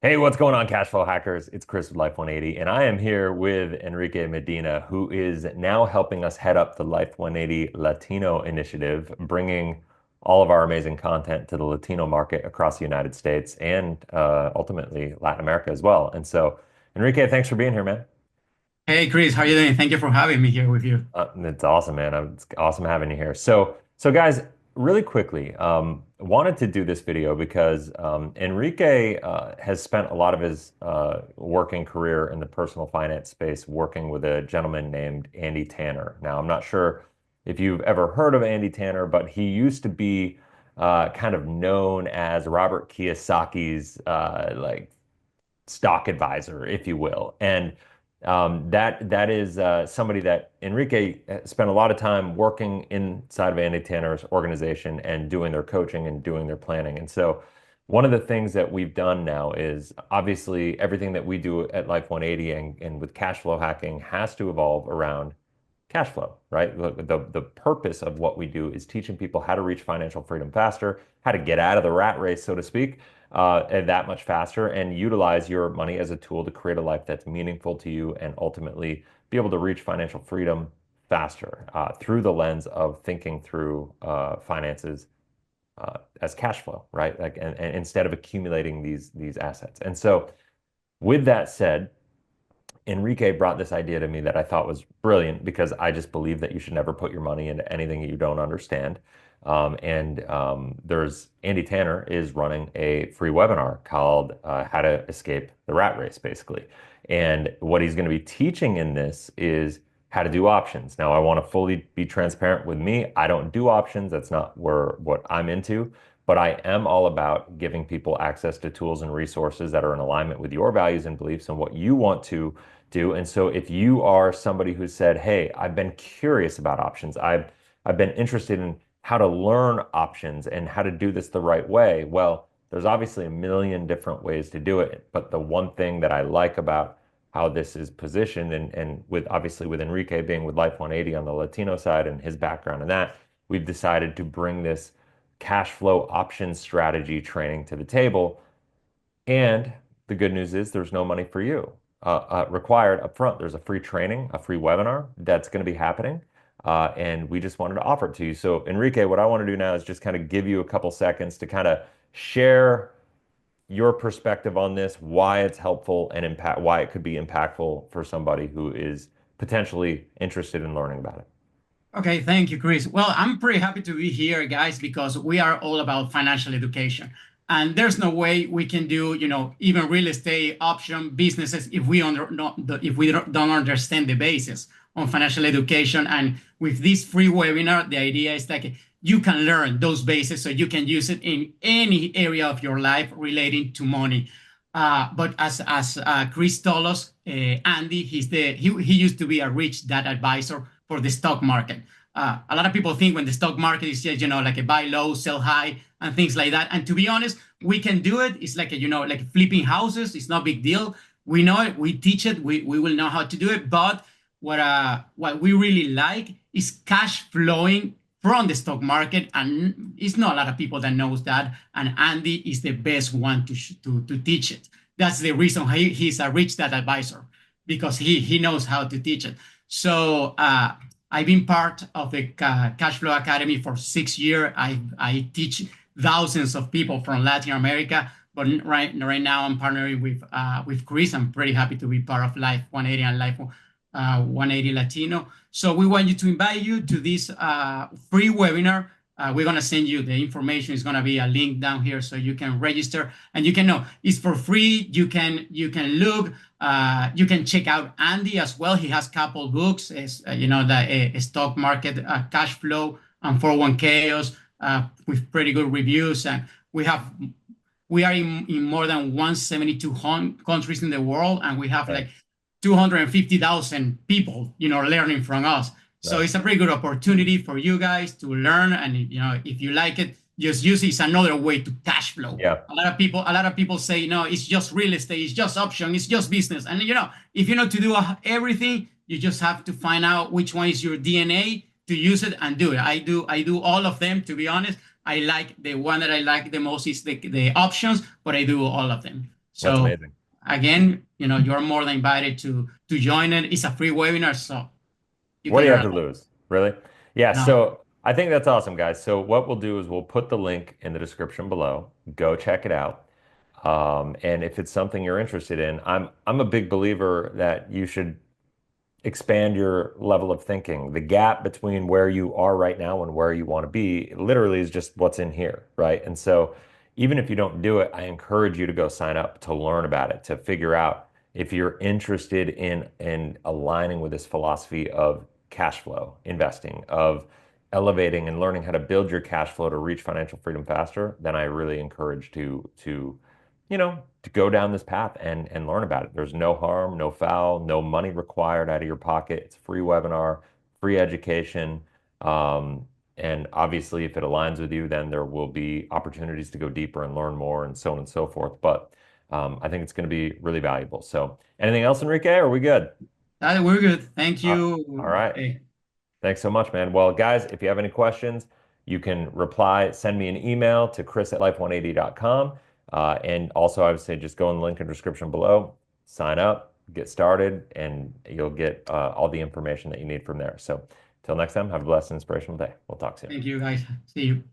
Hey, what's going on, cash flow hackers? It's Chris with Life 180, and I am here with Enrique Medina, who is now helping us head up the Life 180 Latino initiative, bringing all of our amazing content to the Latino market across the United States and ultimately Latin America as well. And so, Enrique, thanks for being here, man. Hey Chris, how are you doing? Thank you for having me here with you. It's awesome, man. It's awesome having you here. So guys, really quickly, wanted to do this video because Enrique has spent a lot of his working career in the personal finance space working with a gentleman named Andy Tanner. Now, I'm not sure if you've ever heard of Andy Tanner, but he used to be kind of known as Robert Kiyosaki's like stock advisor, if you will. And that is somebody that Enrique spent a lot of time working inside of Andy Tanner's organization and doing their coaching and doing their planning. And so one of the things that we've done now is obviously everything that we do at Life 180 and with cash flow hacking has to evolve around cash flow, right? The purpose of what we do is teaching people how to reach financial freedom faster, how to get out of the rat race, so to speak, and that much faster, and utilize your money as a tool to create a life that's meaningful to you and ultimately be able to reach financial freedom faster through the lens of thinking through finances as cash flow, right? Like, and instead of accumulating these assets. And so, with that said, Enrique brought this idea to me that I thought was brilliant because I just believe that you should never put your money into anything that you don't understand. There's Andy Tanner is running a free webinar called How to Escape the Rat Race, basically. And what he's going to be teaching in this is how to do options. Now, I want to fully be transparent with me. I don't do options. That's not what I'm into. But I am all about giving people access to tools and resources that are in alignment with your values and beliefs and what you want to do. And so if you are somebody who said, "Hey, I've been curious about options. I've been interested in how to learn options and how to do this the right way." Well, there's obviously a million different ways to do it, but the one thing that I like about how this is positioned and with obviously with Enrique being with Life 180 on the Latino side and his background in that, we've decided to bring this cash flow options strategy training to the table. And the good news is there's no money for you required up front. There's a free training, a free webinar that's going to be happening. And we just wanted to offer it to you. So, Enrique, what I want to do now is just kind of give you a couple seconds to kind of share your perspective on this, why it's helpful and impact, why it could be impactful for somebody who is potentially interested in learning about it. Okay, thank you, Chris. Well, I'm pretty happy to be here, guys, because we are all about financial education. And there's no way we can do, even real estate option businesses if we under, not, if we don't understand the basis on financial education. And with this free webinar, the idea is like you can learn those bases so you can use it in any area of your life relating to money. But as Chris told us, Andy, he used to be a rich dad advisor for the stock market. A lot of people think when the stock market is just, like a buy low, sell high, and things like that. And to be honest, we can do it. It's like like flipping houses. It's no big deal. We know it. We teach it. We will know how to do it. But what we really like is cash flowing from the stock market, and it's not a lot of people that knows that. And Andy is the best one to teach it. That's the reason he's a rich dad advisor because he knows how to teach it. So I've been part of the Cash Flow Academy for 6 years. I teach thousands of people from Latin America, but right now I'm partnering with Chris. I'm pretty happy to be part of Life 180 and Life 180 Latino. So we want to invite you to this free webinar. We're gonna send you the information. It's gonna be a link down here so you can register and you can know it's for free. You can look. You can check out Andy as well. He has a couple books, the stock market cash flow and 401ks with pretty good reviews. And we are in more than 172 countries in the world, and we have Right. like 250,000 people, learning from us. So Right. it's a pretty good opportunity for you guys to learn. And if you like it, just use it. It's another way to cash flow. Yeah. A lot of people say, no, it's just real estate, it's just option, it's just business. And if you know to do everything, you just have to find out which one is your DNA to use it and do it. I do all of them, to be honest. I like the one that I like the most is the options, but I do all of them. That's So amazing. again, you're more than invited to join it. It's a free webinar, so you What can do you learn have a to lot. lose? Really? Yeah, No, so I think that's awesome, guys. So what we'll do is we'll put the link in the description below. Go check it out. And if it's something you're interested in, I'm a big believer that you should expand your level of thinking. The gap between where you are right now and where you want to be literally is just what's in here, right? And so even if you don't do it, I encourage you to go sign up to learn about it, to figure out if you're interested in aligning with this philosophy of cash flow investing, of elevating and learning how to build your cash flow to reach financial freedom faster, then I really encourage to go down this path and learn about it. There's no harm, no foul, no money required out of your pocket. It's a free webinar, free education. Um, and obviously, if it aligns with you, then there will be opportunities to go deeper and learn more and so on and so forth. But I think it's going to be really valuable. So, anything else, Enrique? Are we good? we're good. Thank All you. right. Thanks so much, man. Well, guys, if you have any questions, you can send me an email to chris@life180.com. And also, I would say just go in the link in the description below, sign up, get started, and you'll get all the information that you need from there. So, till next time, have a blessed and inspirational day. We'll talk soon. Thank you, guys. See you.